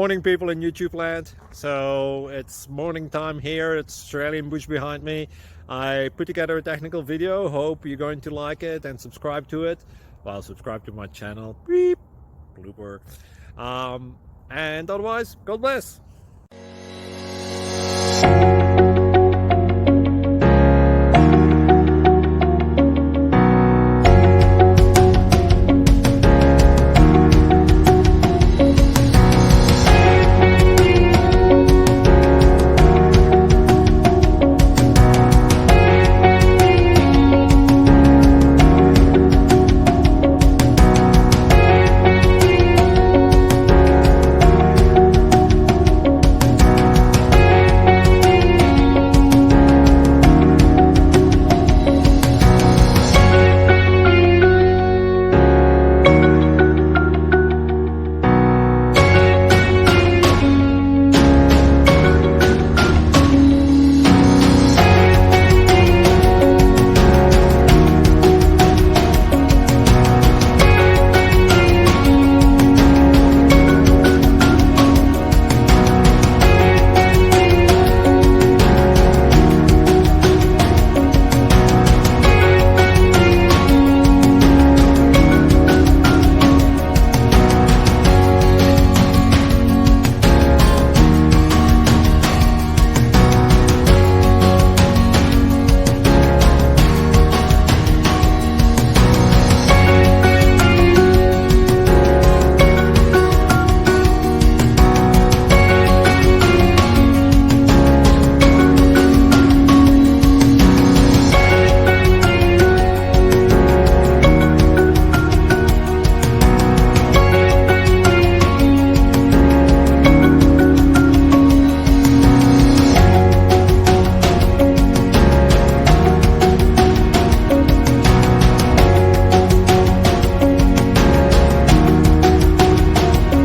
Morning people in YouTube land. So it's morning time here. It's Australian bush behind me. I put together a technical video. Hope you're going to like it and subscribe to it. Well, subscribe to my channel. Beep. Blooper. And otherwise, God bless.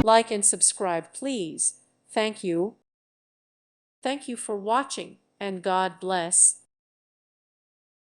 Like and subscribe, please. Thank you. Thank you for watching, and God bless.